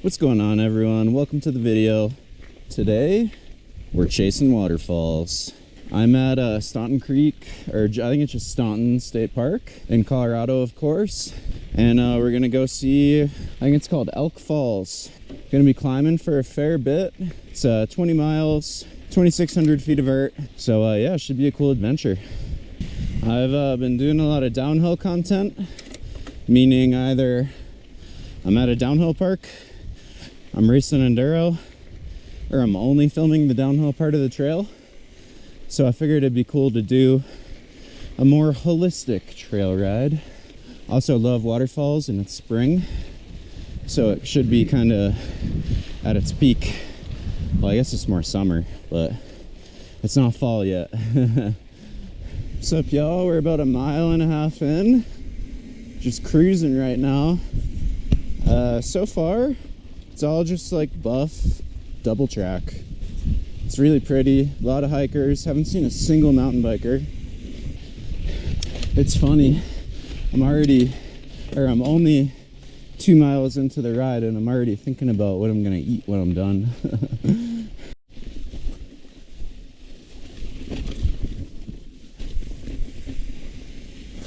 What's going on, everyone? Welcome to the video. Today we're chasing waterfalls. I'm at Staunton Creek, or I think it's just Staunton State Park in Colorado, of course. And we're gonna go see, I think it's called Elk Falls. Gonna be climbing for a fair bit. It's 20 miles, 2,600 feet of vert. So yeah, it should be a cool adventure. I've been doing a lot of downhill content, meaning either I'm at a downhill park, I'm racing enduro, or I'm only filming the downhill part of the trail. So I figured it'd be cool to do a more holistic trail ride. Also love waterfalls, and it's spring, so it should be kind of at its peak. Well, I guess it's more summer, but it's not fall yet. What's up, y'all? We're about 1.5 miles in, just cruising right now. So far it's all just like buff double track. It's really pretty, a lot of hikers. Haven't seen a single mountain biker. It's funny, I'm only 2 miles into the ride and I'm already thinking about what I'm gonna eat when I'm done.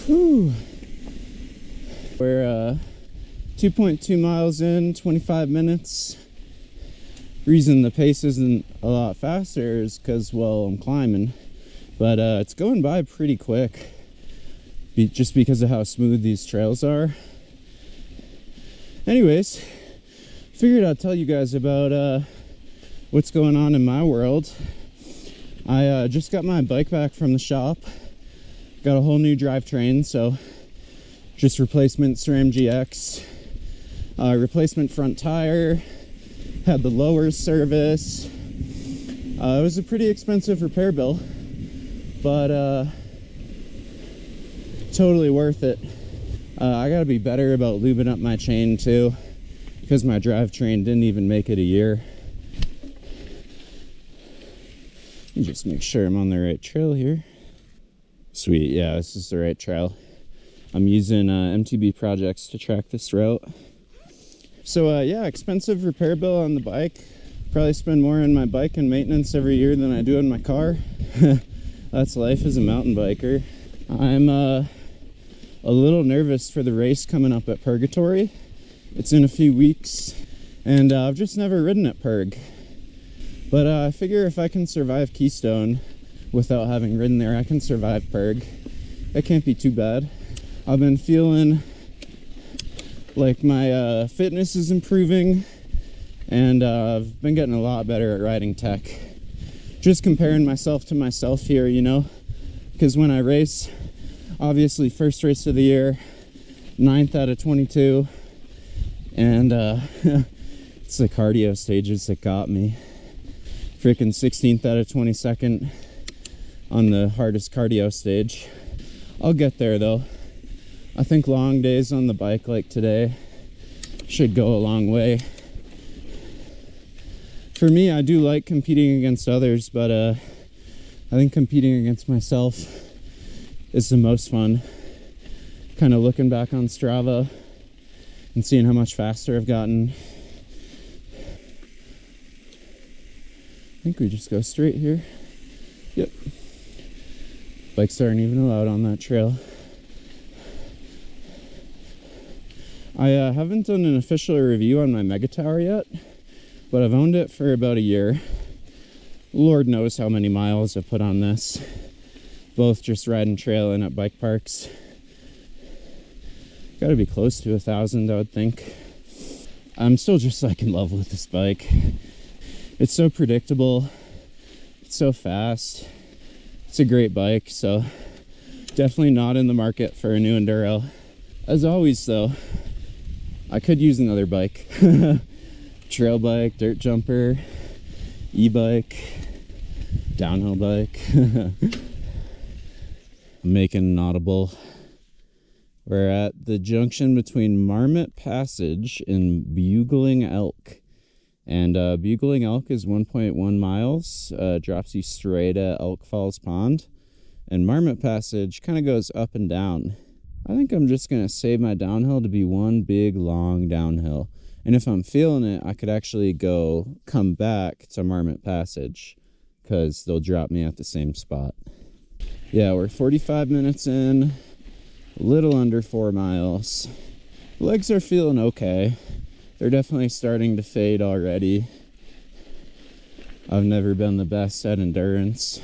Whew. We're 2.2 miles in, 25 minutes. Reason the pace isn't a lot faster is because, well, I'm climbing, but it's going by pretty quick just because of how smooth these trails are. Anyways, figured I'd tell you guys about what's going on in my world. I just got my bike back from the shop. Got a whole new drivetrain, so just replacement SRAM GX, replacement front tire, had the lower service. It was a pretty expensive repair bill, but totally worth it. I gotta be better about lubing up my chain too, because my drivetrain didn't even make it a year. Let me just make sure I'm on the right trail here. Sweet, yeah, this is the right trail. I'm using MTB projects to track this route. So yeah, expensive repair bill on the bike. Probably spend more on my bike and maintenance every year than I do on my car. That's life as a mountain biker. I'm a little nervous for the race coming up at Purgatory. It's in a few weeks, and I've just never ridden at Purg. But I figure if I can survive Keystone without having ridden there, I can survive Purg. That can't be too bad. I've been feeling like my fitness is improving, and I've been getting a lot better at riding tech. Just comparing myself to myself here, you know, because when I race, obviously first race of the year, 9th out of 22, and it's the cardio stages that got me. Freaking 16th out of 22nd on the hardest cardio stage. I'll get there though. I think long days on the bike like today should go a long way. For me, I do like competing against others, but I think competing against myself is the most fun. Kind of looking back on Strava and seeing how much faster I've gotten. I think we just go straight here. Yep. Bikes aren't even allowed on that trail. I haven't done an official review on my Mega Tower yet, but I've owned it for about a year. Lord knows how many miles I've put on this, both just riding trail and at bike parks. Gotta be close to 1,000, I would think. I'm still just like in love with this bike. It's so predictable, it's so fast. It's a great bike, so definitely not in the market for a new enduro. As always though, I could use another bike. Trail bike, dirt jumper, e-bike, downhill bike. I'm making an audible. We're at the junction between Marmot Passage and Bugling Elk. And Bugling Elk is 1.1 miles, drops you straight at Elk Falls Pond. And Marmot Passage kind of goes up and down. I think I'm just going to save my downhill to be one big long downhill. And if I'm feeling it, I could actually come back to Marmot Passage because they'll drop me at the same spot. Yeah, we're 45 minutes in, a little under 4 miles. Legs are feeling okay. They're definitely starting to fade already. I've never been the best at endurance.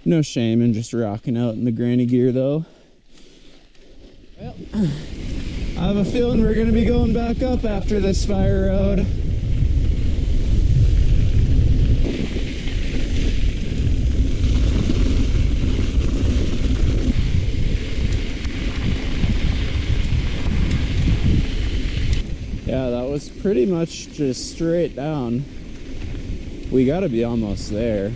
No shame in just rocking out in the granny gear though. Well, I have a feeling we're gonna be going back up after this fire road. Yeah, that was pretty much just straight down. We gotta be almost there.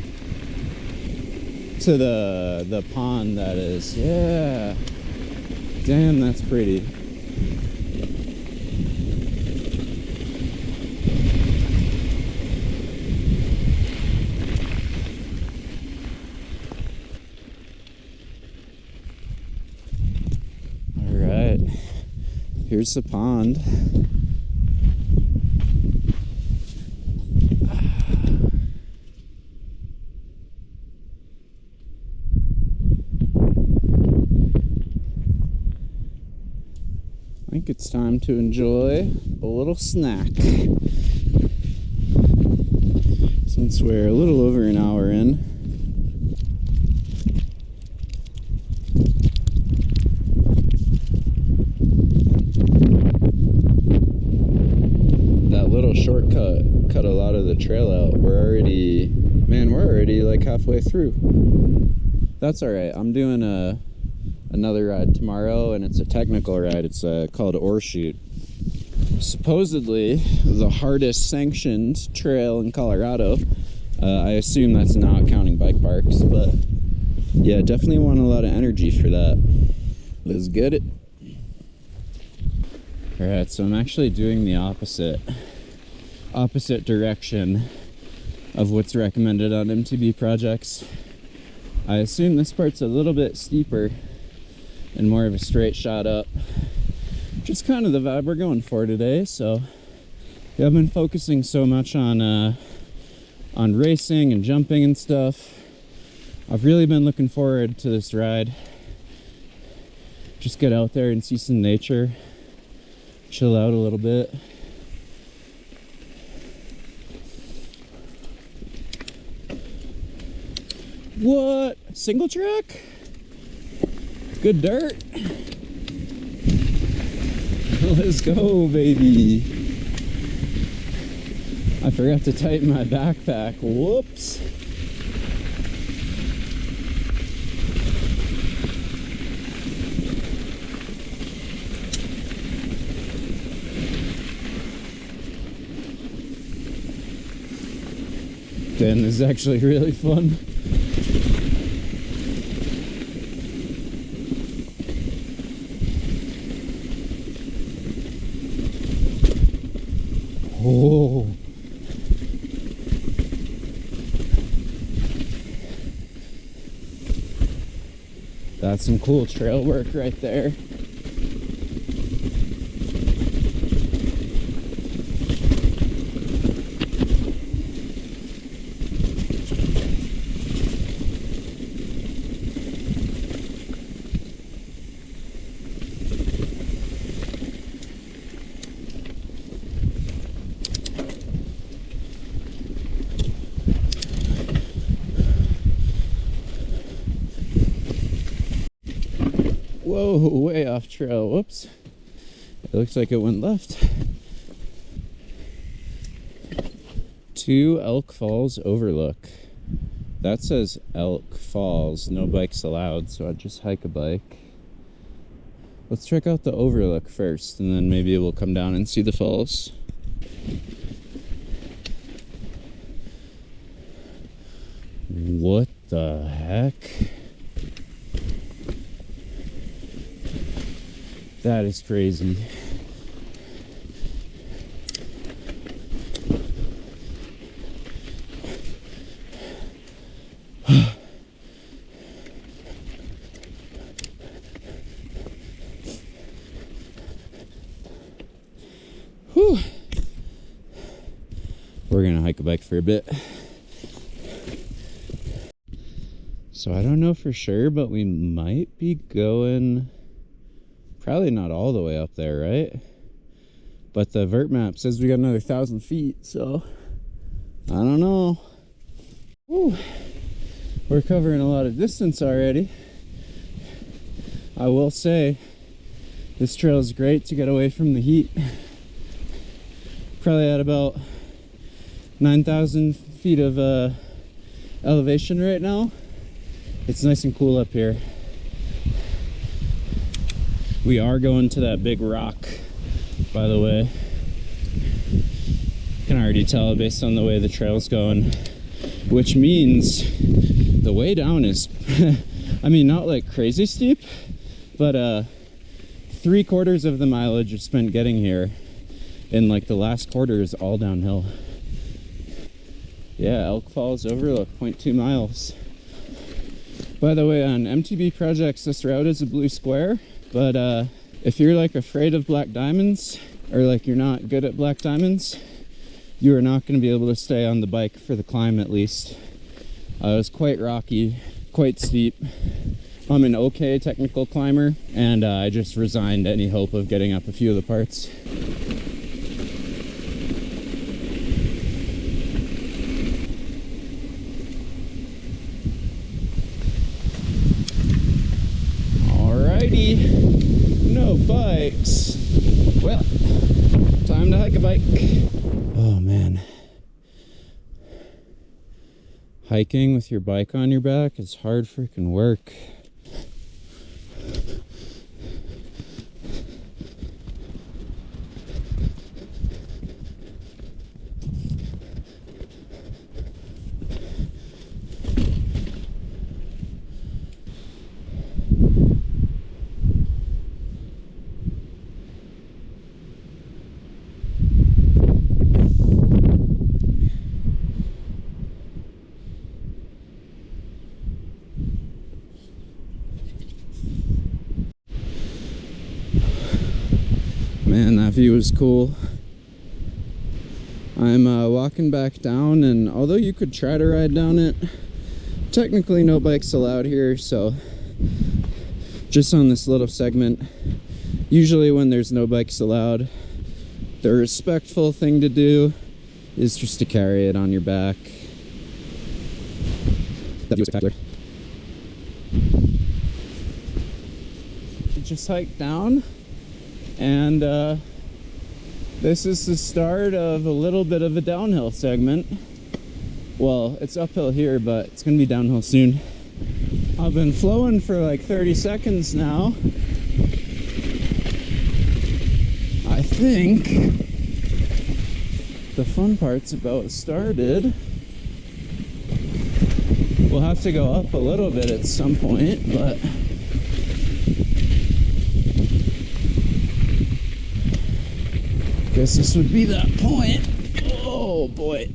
To the pond, that is. Yeah. Damn, that's pretty. All right. Here's the pond. I think it's time to enjoy a little snack. Since we're a little over an hour in. That little shortcut cut a lot of the trail out. We're already like halfway through. That's all right. I'm doing another ride tomorrow, and it's a technical ride. It's called Oarshoot. Supposedly the hardest sanctioned trail in Colorado. I assume that's not counting bike parks, but yeah, definitely want a lot of energy for that. Let's get it. All right, so I'm actually doing the opposite direction of what's recommended on MTB projects. I assume this part's a little bit steeper and more of a straight shot up, which is kind of the vibe we're going for today. So yeah, I've been focusing so much on racing and jumping and stuff. I've really been looking forward to this ride. Just get out there and see some nature, chill out a little bit. What? Single track? Good dirt. Let's go, baby. I forgot to tighten my backpack. Whoops. Dan, this is actually really fun. Oh. That's some cool trail work right there. Whoa, way off trail. Whoops. It looks like it went left. To Elk Falls Overlook. That says Elk Falls, no bikes allowed, so I'd just hike a bike. Let's check out the overlook first, and then maybe we'll come down and see the falls. What the heck? That is crazy. Whew. we're gonna hike a bike for a bit. So I don't know for sure, but we might be going probably not all the way up there, right? But the vert map says we got another 1,000 feet, so I don't know. Woo. We're covering a lot of distance already. I will say this trail is great to get away from the heat. Probably at about 9,000 feet of elevation right now. It's nice and cool up here. We are going to that big rock, by the way. You can already tell based on the way the trail's going, which means the way down is, I mean, not like crazy steep, but 3/4 of the mileage is spent getting here, and like the last quarter is all downhill. Yeah, Elk Falls Overlook, 0.2 miles. By the way, on MTB projects, this route is a blue square, but if you're like afraid of black diamonds, or like you're not good at black diamonds, you are not going to be able to stay on the bike for the climb at least. It was quite rocky, quite steep. I'm an okay technical climber, and I just resigned any hope of getting up a few of the parts. No bikes. Well, time to hike a bike. Oh man. Hiking with your bike on your back is hard freaking work. Man, that view is cool. I'm walking back down, and although you could try to ride down it, technically no bikes allowed here, so just on this little segment, usually when there's no bikes allowed, the respectful thing to do is just to carry it on your back. That view is spectacular. Just hike down. And this is the start of a little bit of a downhill segment. Well, it's uphill here, but it's gonna be downhill soon. I've been flowing for like 30 seconds now. I think the fun part's about started. We'll have to go up a little bit at some point, but guess this would be that point. Oh boy.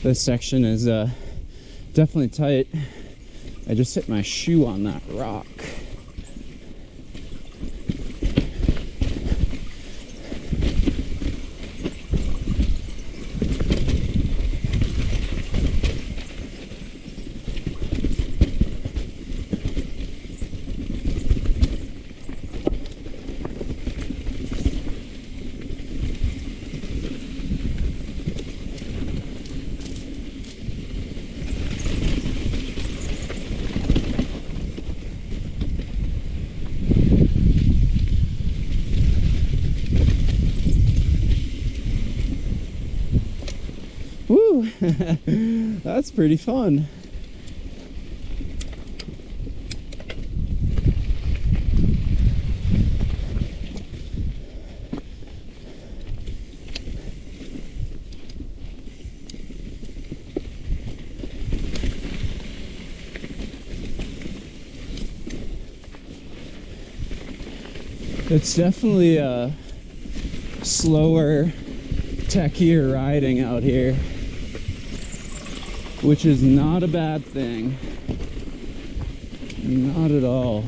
This section is definitely tight. I just hit my shoe on that rock. Woo! That's pretty fun. It's definitely a slower, techier riding out here, which is not a bad thing. Not at all.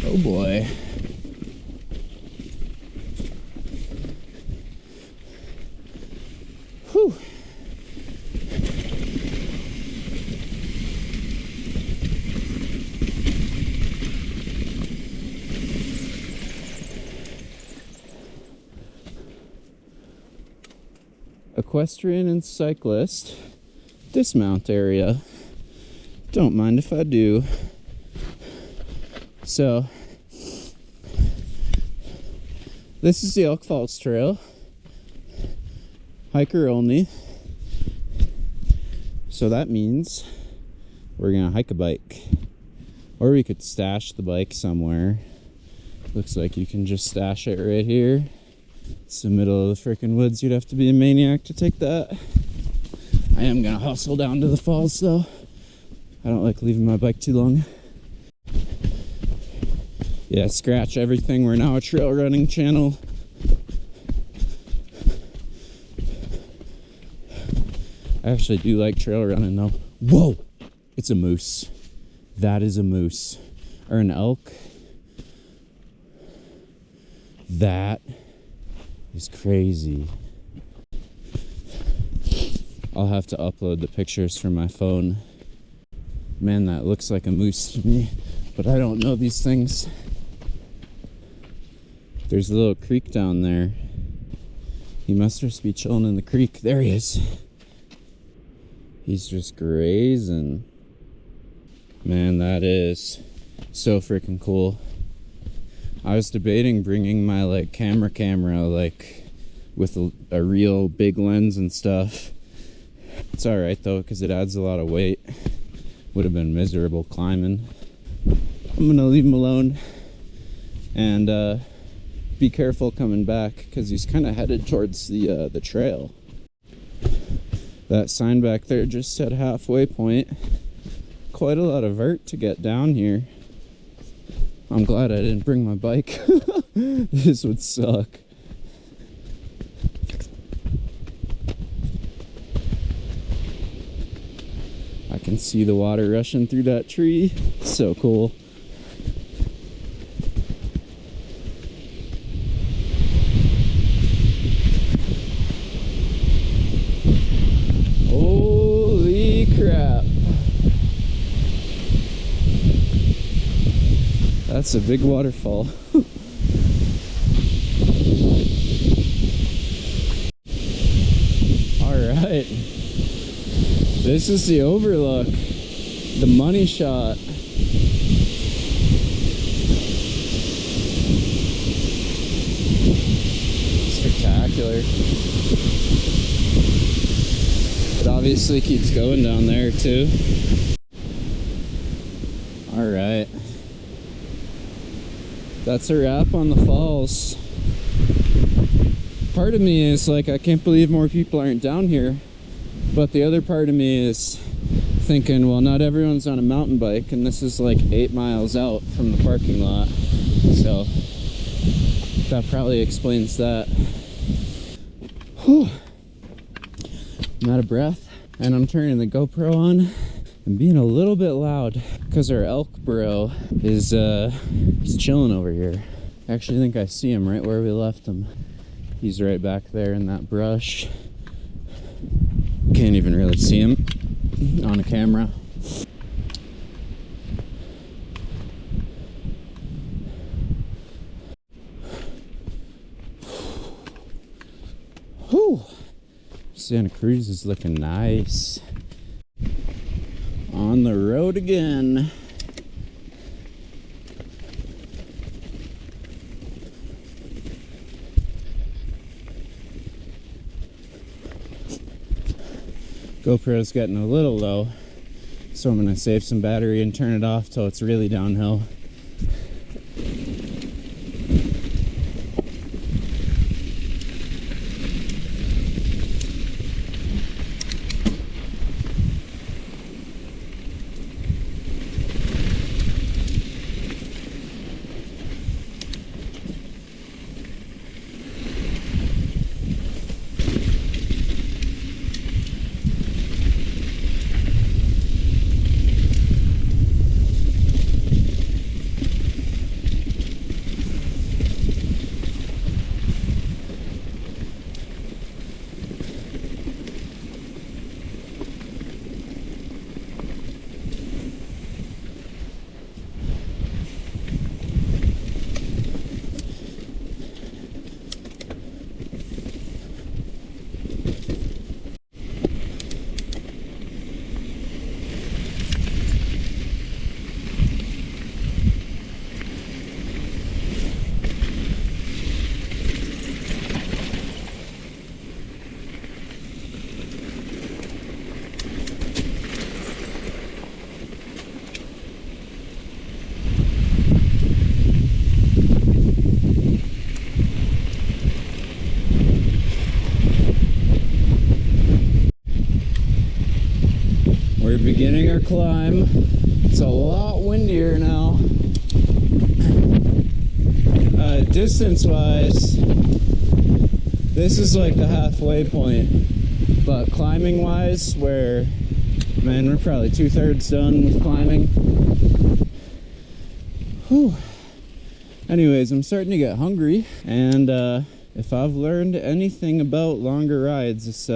Oh boy. Whew. Equestrian and cyclist dismount area. Don't mind if I do. So, this is the Elk Falls Trail, hiker only, so that means we're gonna hike a bike, or we could stash the bike somewhere. Looks like you can just stash it right here. It's the middle of the frickin' woods. You'd have to be a maniac to take that. I am gonna hustle down to the falls though. I don't like leaving my bike too long. Yeah, scratch everything. We're now a trail running channel. I actually do like trail running though. Whoa! It's a moose. That is a moose. Or an elk. That is crazy. I'll have to upload the pictures from my phone. Man, that looks like a moose to me, but I don't know these things. There's a little creek down there. He must just be chilling in the creek. There he is. He's just grazing. Man, that is so freaking cool. I was debating bringing my like camera like with a real big lens and stuff. It's alright though, because it adds a lot of weight. Would have been miserable climbing. I'm gonna leave him alone and be careful coming back, because he's kind of headed towards the trail. That sign back there just said halfway point. Quite a lot of vert to get down here. I'm glad I didn't bring my bike. This would suck. I can see the water rushing through that tree. So cool. Holy crap. That's a big waterfall. Alright. This is the overlook. The money shot. Spectacular. It obviously keeps going down there too. Alright. That's a wrap on the falls. Part of me is like, I can't believe more people aren't down here. But the other part of me is thinking, well, not everyone's on a mountain bike, and this is like 8 miles out from the parking lot. So that probably explains that. Whew. I'm out of breath, and I'm turning the GoPro on I'm being a little bit loud because our elk bro is chilling over here. I actually think I see him right where we left him. He's right back there in that brush. Can't even really see him on a camera. Whew. Santa Cruz is looking nice. On the road again. GoPro's getting a little low, so I'm gonna save some battery and turn it off till it's really downhill. We're beginning our climb. It's a lot windier now. Distance wise, this is like the halfway point, but climbing wise, we're probably 2/3 done with climbing. Whew. Anyways, I'm starting to get hungry, and if I've learned anything about longer rides, it's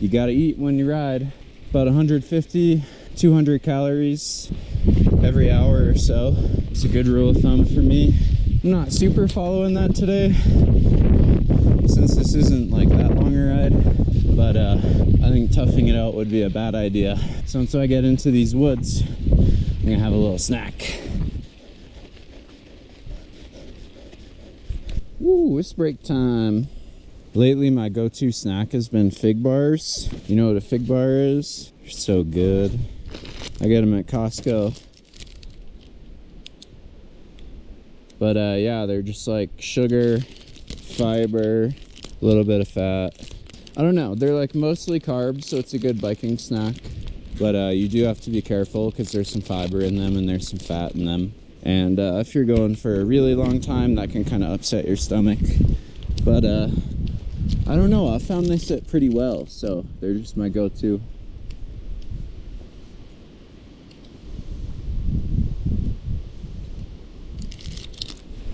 you gotta eat when you ride. About 150, 200 calories every hour or so. It's a good rule of thumb for me. I'm not super following that today, since this isn't like that long a ride, but I think toughing it out would be a bad idea. So once I get into these woods, I'm gonna have a little snack. Woo, it's break time. Lately, my go-to snack has been fig bars. You know what a fig bar is? They're so good. I get them at Costco. But yeah, they're just like sugar, fiber, a little bit of fat. I don't know, they're like mostly carbs, so it's a good biking snack. But you do have to be careful because there's some fiber in them and there's some fat in them. And if you're going for a really long time, that can kind of upset your stomach. But I don't know, I found they sit pretty well, so they're just my go-to.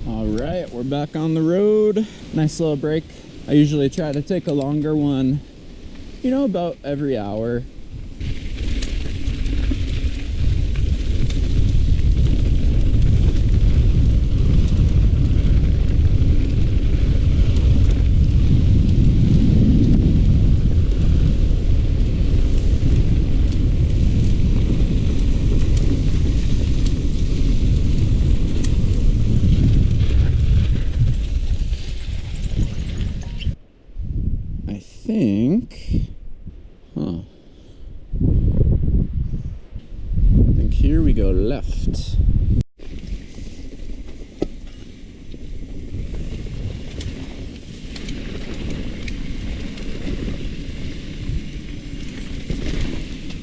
All right, we're back on the road. Nice little break. I usually try to take a longer one, you know, about every hour. I think here we go left.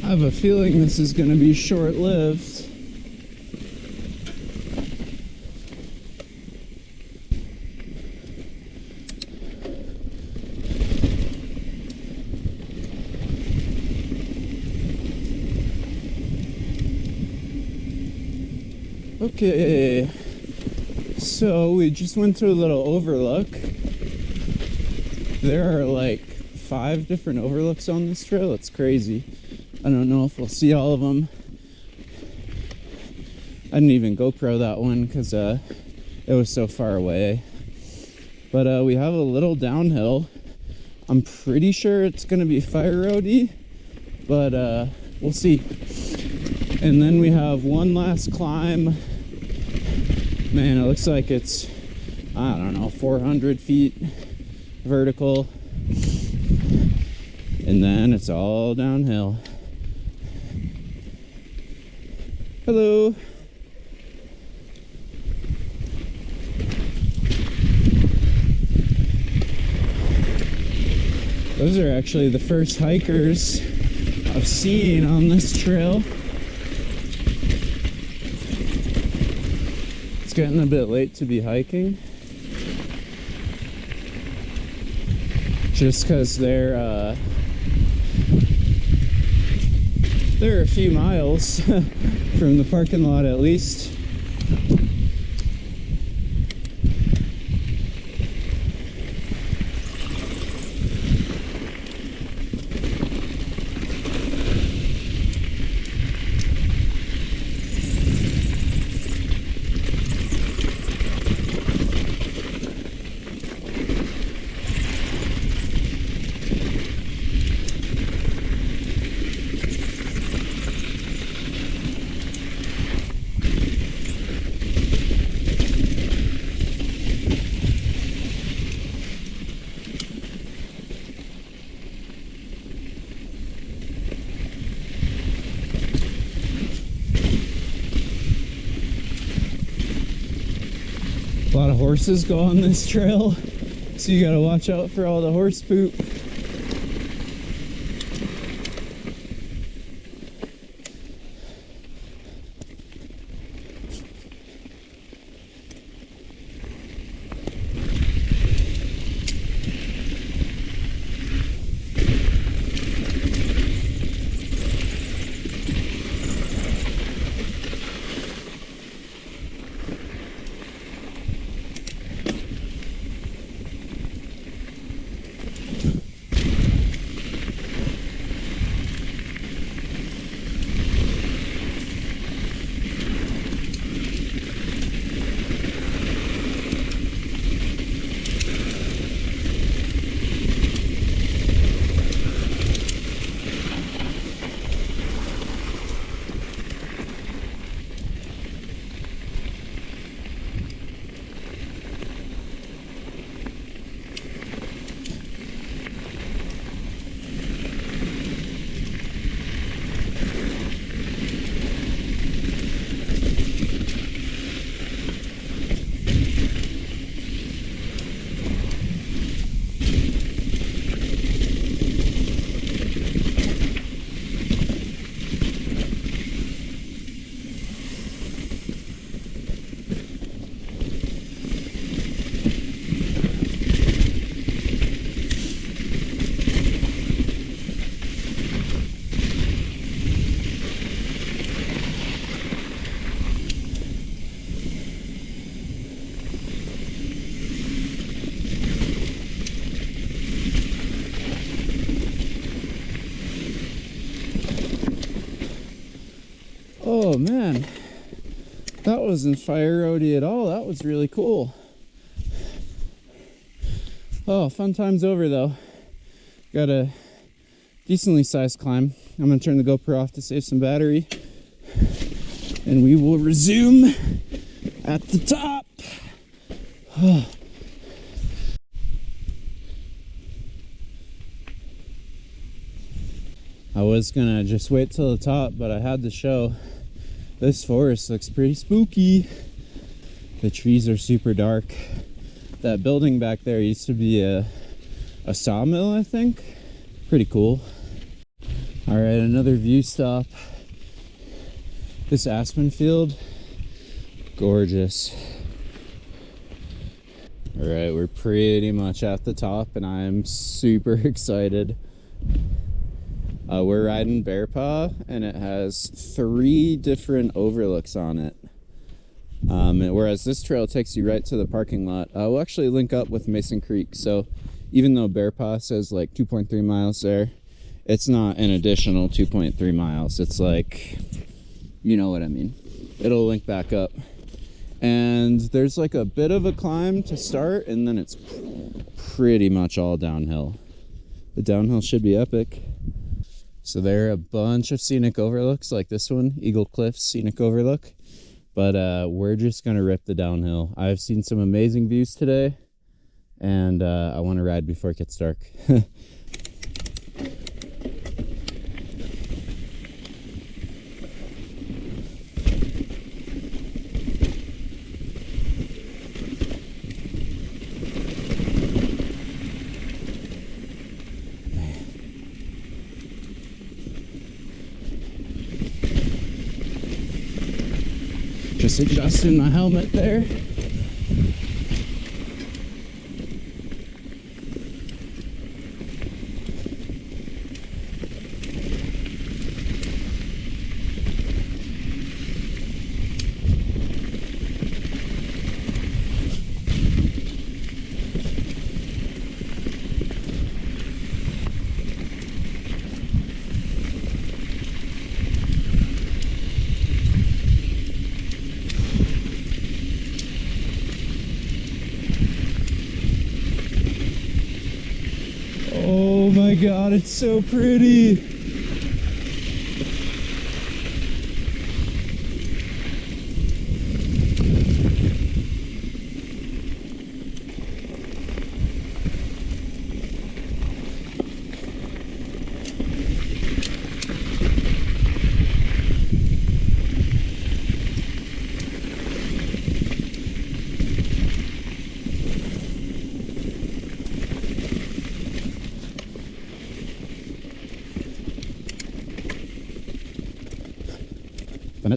I have a feeling this is going to be short-lived. Okay, so we just went to a little overlook. There are like 5 different overlooks on this trail. It's crazy. I don't know if we'll see all of them. I didn't even GoPro that one because it was so far away. But we have a little downhill. I'm pretty sure it's gonna be fire roady, but we'll see. And then we have one last climb. Man, it looks like it's, I don't know, 400 feet vertical. And then it's all downhill. Hello. Those are actually the first hikers I've seen on this trail. It's getting a bit late to be hiking. Just because they're a few miles from the parking lot at least. A lot of horses go on this trail, so you gotta watch out for all the horse poop. Oh man, that wasn't fire roady at all. That was really cool. Oh, fun time's over though. Got a decently sized climb. I'm gonna turn the GoPro off to save some battery, and we will resume at the top. I was gonna just wait till the top, but I had to show. This forest looks pretty spooky. The trees are super dark. That building back there used to be a sawmill, I think. Pretty cool. All right, another view stop. This aspen field, gorgeous. All right, we're pretty much at the top and I'm super excited. We're riding Bear Paw and it has 3 different overlooks on it. Whereas this trail takes you right to the parking lot. We'll actually link up with Mason Creek, so even though Bear Paw says like 2.3 miles there, it's not an additional 2.3 miles. It's like, you know what I mean. It'll link back up. And there's like a bit of a climb to start, and then it's pretty much all downhill. The downhill should be epic. So there are a bunch of scenic overlooks like this one, Eagle Cliffs Scenic Overlook. But we're just gonna rip the downhill. I've seen some amazing views today, and I want to ride before it gets dark. Just adjusting my helmet there. Oh my God, it's so pretty.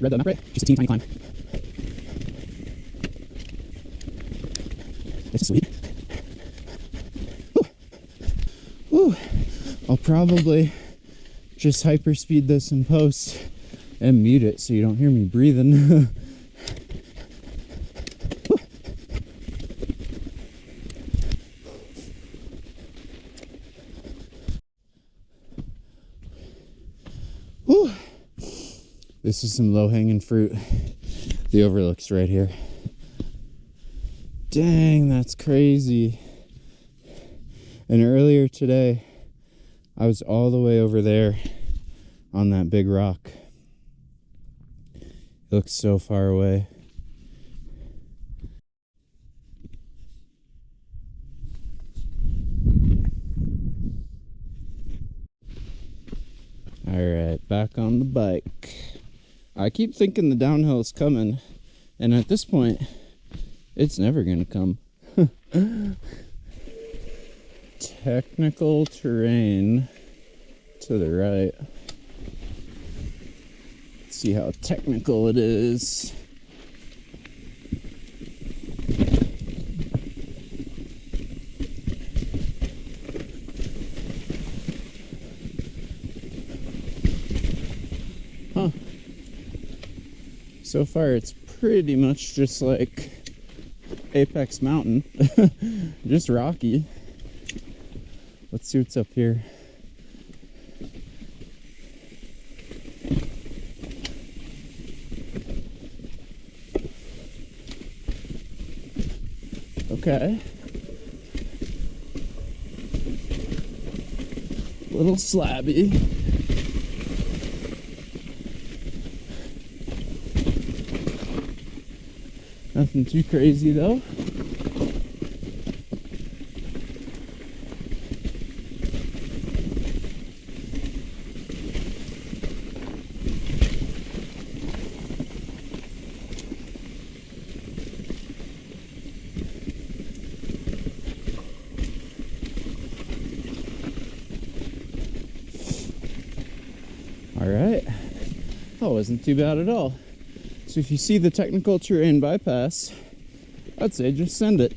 Read the map right? Just a teeny tiny climb. This is sweet. Woo. I'll probably just hyperspeed this in post and mute it so you don't hear me breathing. Woo. This is some low-hanging fruit. The overlook's right here. Dang, that's crazy. And earlier today, I was all the way over there on that big rock. It looks so far away. All right, back on the bike. I keep thinking the downhill is coming, and at this point, it's never gonna come. Technical terrain to the right. Let's see how technical it is. Huh. So far, it's pretty much just like Apex Mountain, just rocky. Let's see what's up here. Okay. Little slabby. Nothing too crazy though. All right. That wasn't too bad at all. So if you see the technical terrain bypass, I'd say just send it.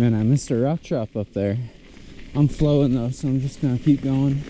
Man, I missed a rock drop up there. I'm flowing though, so I'm just gonna keep going.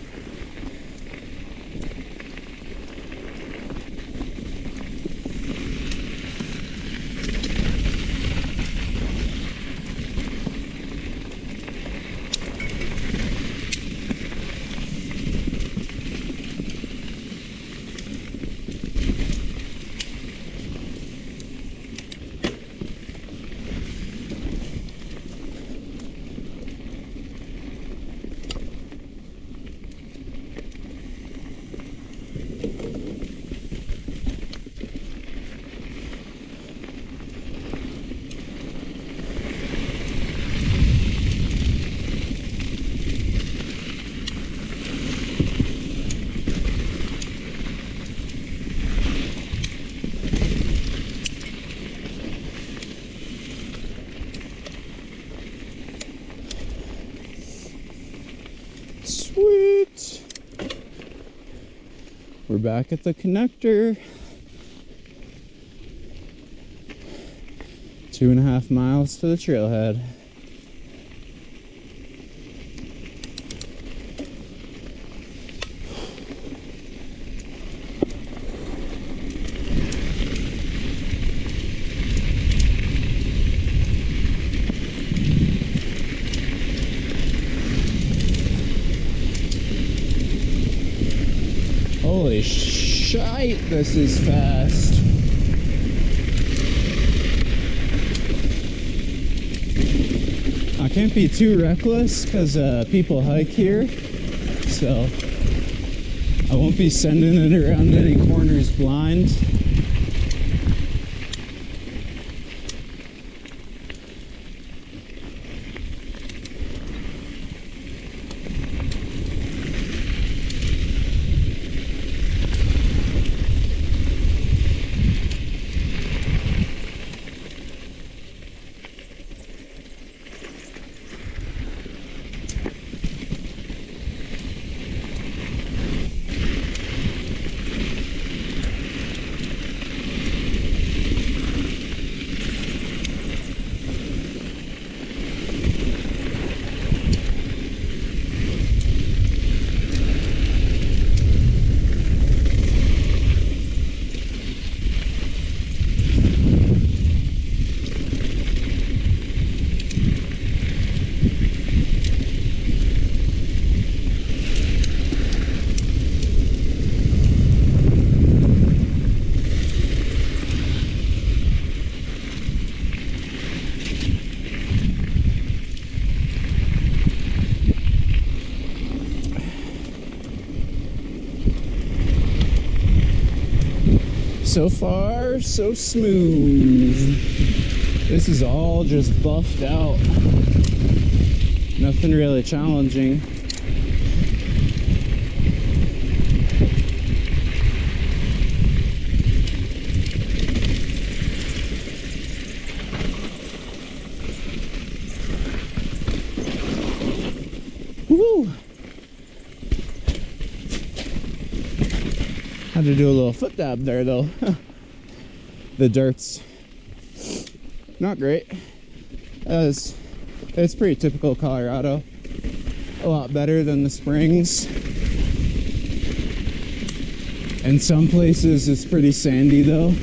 Sweet. We're back at the connector. 2.5 miles to the trailhead. Holy shite, this is fast. I can't be too reckless because people hike here, so I won't be sending it around any corners blind. So far, so smooth. This is all just buffed out. Nothing really challenging. Woo! Had to do a little foot dab there though. The dirt's not great. It's pretty typical Colorado. A lot better than the springs. In some places it's pretty sandy though.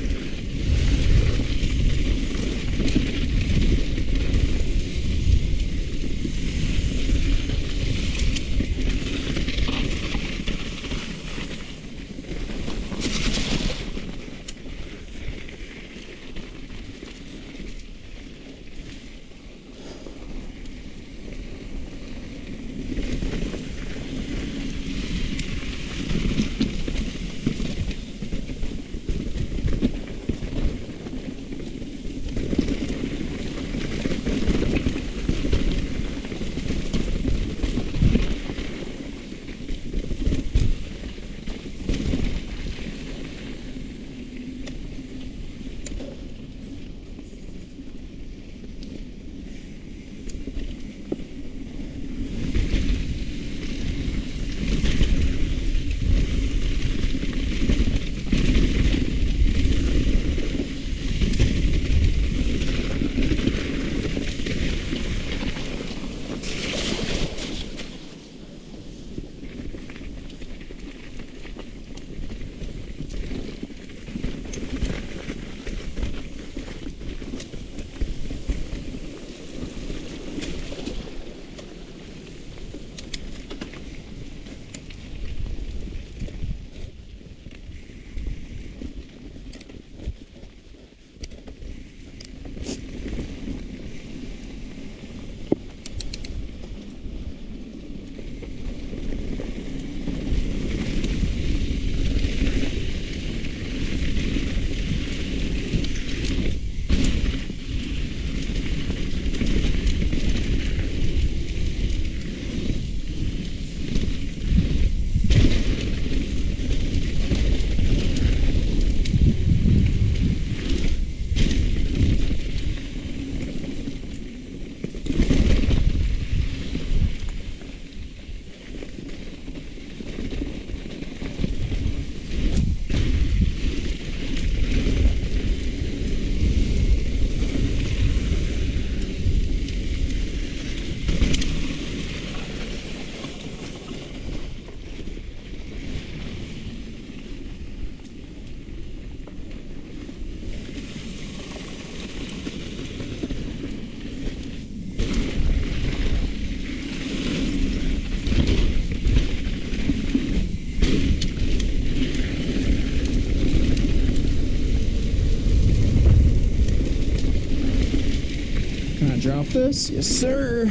Got this? Yes, sir.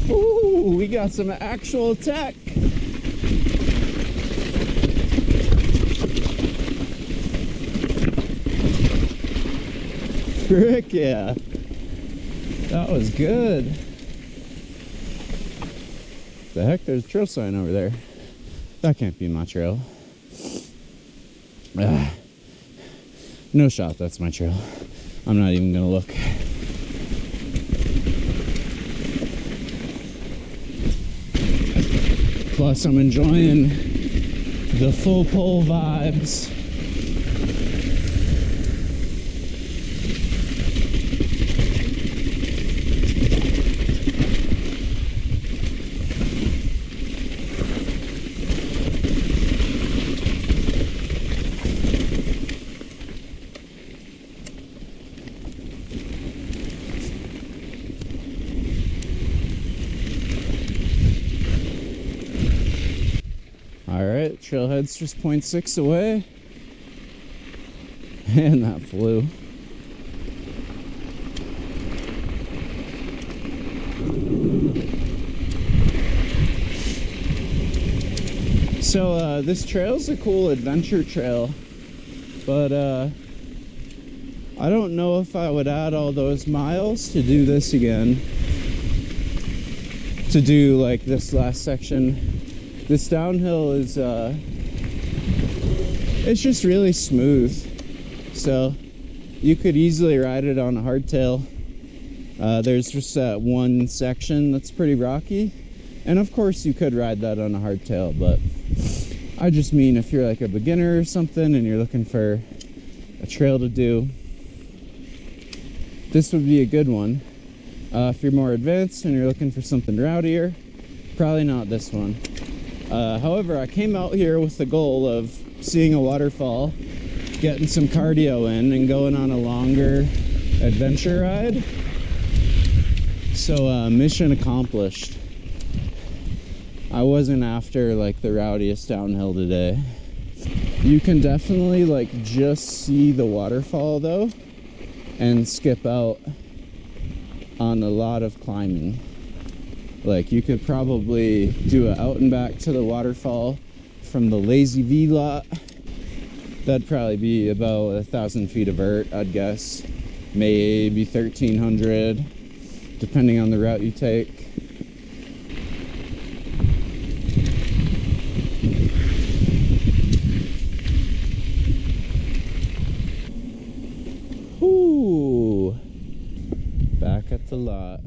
Ooh, we got some actual tech. Frick yeah. That was good. The heck, there's a trail sign over there. That can't be my trail. No shot, that's my trail. I'm not even gonna look. Plus, I'm enjoying the full pole vibes. Alright, trailhead's just 0.6 away. And that flew. So this trail's a cool adventure trail, but I don't know if I would add all those miles to do this again. To do like this last section. This downhill is, it's just really smooth. So you could easily ride it on a hardtail. There's just that one section that's pretty rocky. And of course you could ride that on a hardtail, but I just mean if you're like a beginner or something and you're looking for a trail to do, this would be a good one. If you're more advanced and you're looking for something rowdier, probably not this one. However, I came out here with the goal of seeing a waterfall, getting some cardio in, and going on a longer adventure ride. So, mission accomplished. I wasn't after like the rowdiest downhill today. You can definitely like just see the waterfall though, and skip out on a lot of climbing. Like you could probably do an out and back to the waterfall from the Lazy V lot. That'd probably be about 1,000 feet of vert, I'd guess. Maybe 1,300, depending on the route you take. Whoo! Back at the lot.